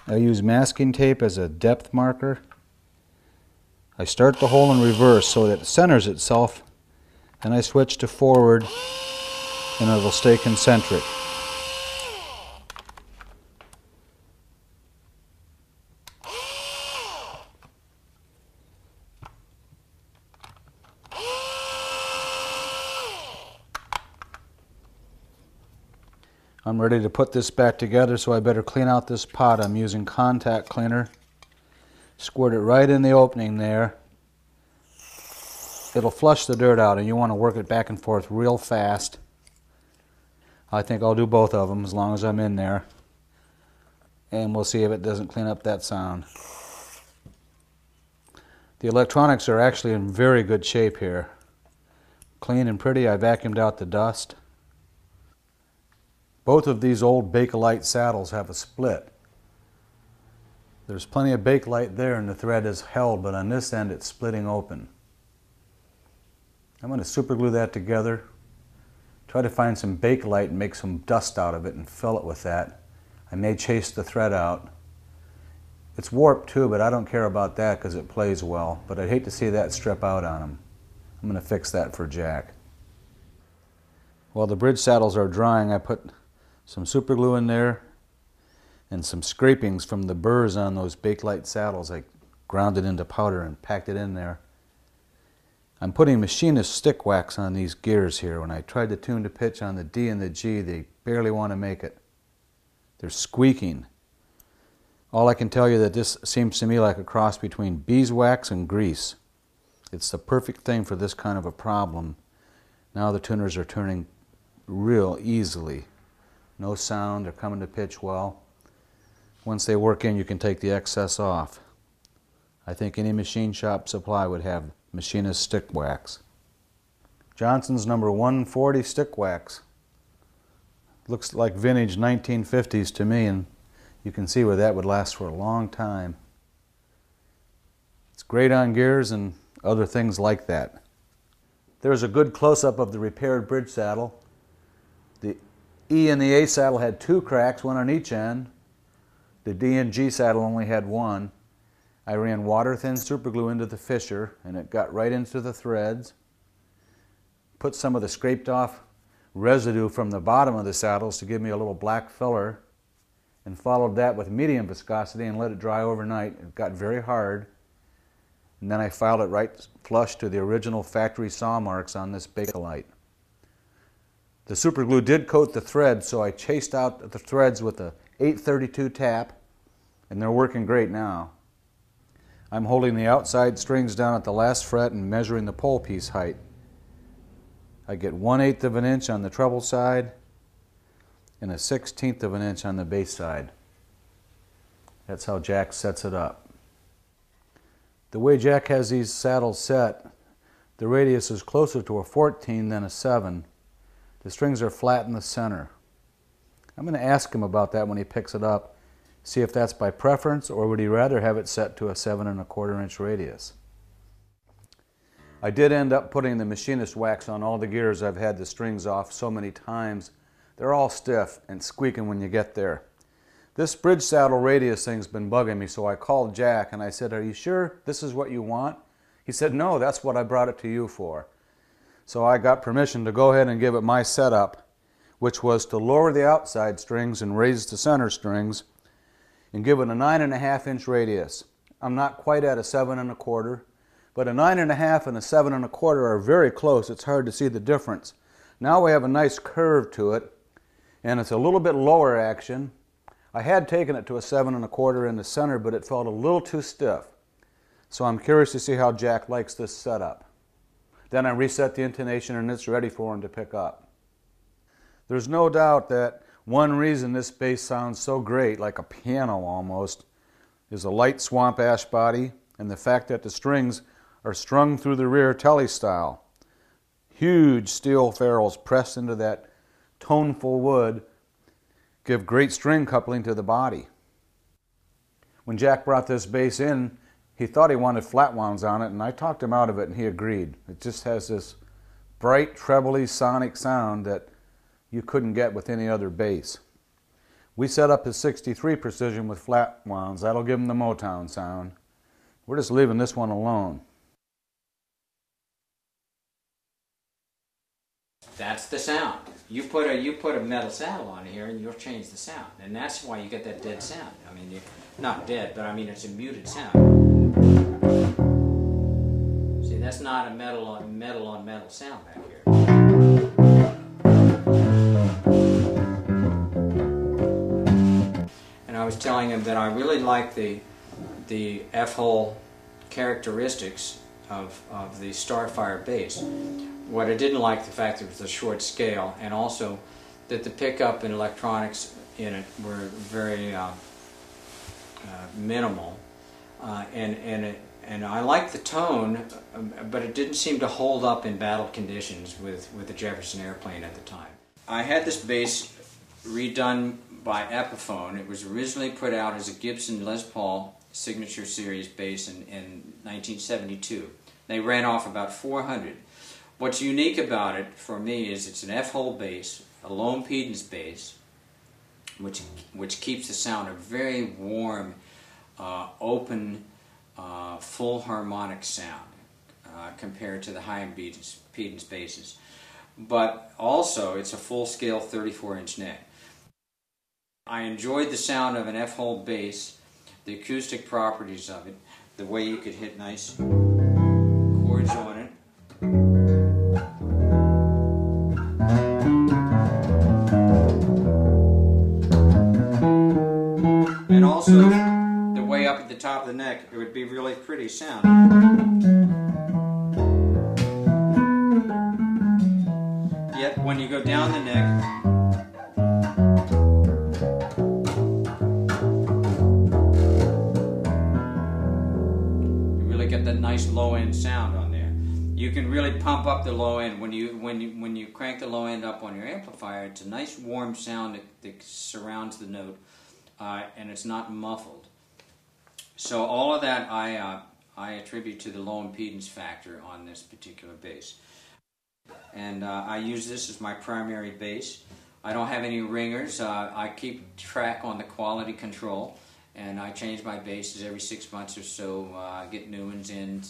I use masking tape as a depth marker. I start the hole in reverse so that it centers itself, and I switch to forward and it'll stay concentric. I'm ready to put this back together, so I better clean out this pot. I'm using contact cleaner. Squirt it right in the opening there. It'll flush the dirt out, and you want to work it back and forth real fast. I think I'll do both of them as long as I'm in there. And we'll see if it doesn't clean up that sound. The electronics are actually in very good shape here. Clean and pretty. I vacuumed out the dust. Both of these old Bakelite saddles have a split. There's plenty of Bakelite there and the thread is held, but on this end it's splitting open. I'm going to super glue that together. Try to find some Bakelite and make some dust out of it and fill it with that. I may chase the thread out. It's warped too, but I don't care about that because it plays well. But I'd hate to see that strip out on him. I'm going to fix that for Jack. While the bridge saddles are drying, I put some super glue in there and some scrapings from the burrs on those Bakelite saddles. I ground it into powder and packed it in there. I'm putting machinist stick wax on these gears here. When I tried to tune the pitch on the D and the G, they barely want to make it. They're squeaking. All I can tell you that this seems to me like a cross between beeswax and grease. It's the perfect thing for this kind of a problem. Now the tuners are turning real easily. No sound, they're coming to pitch well. Once they work in, you can take the excess off. I think any machine shop supply would have machinist stick wax. Johnson's number 140 stick wax. Looks like vintage 1950s to me, and you can see where that would last for a long time. It's great on gears and other things like that. There's a good close-up of the repaired bridge saddle. The E and the A saddle had 2 cracks, one on each end. The D and G saddle only had 1. I ran water-thin superglue into the fissure, and it got right into the threads. Put some of the scraped-off residue from the bottom of the saddles to give me a little black filler, and followed that with medium viscosity and let it dry overnight. It got very hard. And then I filed it right flush to the original factory saw marks on this Bakelite. The superglue did coat the threads, so I chased out the threads with a 832 tap, and they're working great now. I'm holding the outside strings down at the last fret and measuring the pole piece height. I get 1/8 of an inch on the treble side and a 1/16 of an inch on the bass side. That's how Jack sets it up. The way Jack has these saddles set, the radius is closer to a 14 than a 7. The strings are flat in the center. I'm going to ask him about that when he picks it up, see if that's by preference or would he rather have it set to a 7 1/4 inch radius. I did end up putting the machinist wax on all the gears. I've had the strings off so many times. They're all stiff and squeaking when you get there. This bridge saddle radius thing's been bugging me, so I called Jack and I said, "Are you sure this is what you want?" He said, "No, that's what I brought it to you for." So I got permission to go ahead and give it my setup, which was to lower the outside strings and raise the center strings and give it a 9 1/2 inch radius. I'm not quite at a 7 1/4, but a 9.5 and a 7 1/4 are very close. It's hard to see the difference. Now we have a nice curve to it, and it's a little bit lower action. I had taken it to a 7 1/4 in the center, but it felt a little too stiff. So I'm curious to see how Jack likes this setup. Then I reset the intonation and it's ready for him to pick up. There's no doubt that one reason this bass sounds so great, like a piano almost, is a light swamp ash body and the fact that the strings are strung through the rear telly style. Huge steel ferrules pressed into that toneful wood give great string coupling to the body. When Jack brought this bass in, he thought he wanted flat wounds on it, and I talked him out of it and he agreed. It just has this bright, trebly sonic sound that you couldn't get with any other bass. We set up his 63 precision with flat wounds. That'll give him the Motown sound. We're just leaving this one alone. That's the sound. You put a metal saddle on here and you'll change the sound. And that's why you get that dead sound. I mean, not dead, but I mean it's a muted sound. See, that's not a metal on metal sound back here. And I was telling him that I really like the F-hole characteristics of the Starfire bass. What I didn't like, the fact that it was a short scale, and also that the pickup and electronics in it were very minimal, and I liked the tone, but it didn't seem to hold up in battle conditions with the Jefferson airplane at the time. I had this bass redone by Epiphone. It was originally put out as a Gibson Les Paul Signature Series bass in 1972. They ran off about 400. What's unique about it for me is it's an F-hole bass, a low impedance bass, which keeps the sound a very warm, open, full harmonic sound compared to the high impedance basses. But also it's a full-scale 34-inch neck. I enjoyed the sound of an F-hole bass, the acoustic properties of it, the way you could hit nice chords on it. And also, the way up at the top of the neck, it would be really pretty sound. Yet, when you go down the neck, you really get that nice low-end sound on there. You can really pump up the low end. When you crank the low end up on your amplifier, it's a nice warm sound that surrounds the note. And it's not muffled. So all of that I attribute to the low impedance factor on this particular bass. And I use this as my primary bass. I don't have any ringers. I keep track on the quality control, and I change my basses every 6 months or so, get new ones in,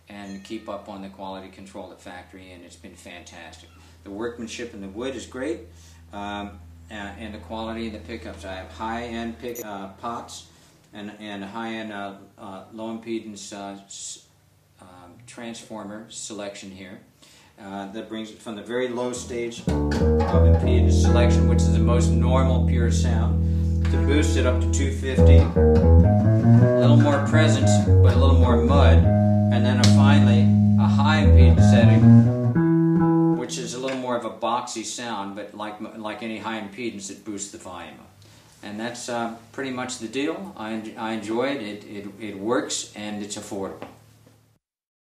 and keep up on the quality control at factory, and it's been fantastic. The workmanship in the wood is great. And the quality of the pickups. I have high-end pots and high-end low impedance transformer selection here. That brings it from the very low stage of impedance selection, which is the most normal pure sound, to boost it up to 250. A little more presence, but a little more mud, and then finally a high impedance setting, which is a little more of a boxy sound, but like any high impedance, it boosts the volume up. And that's pretty much the deal. I enjoy it. It works, and it's affordable.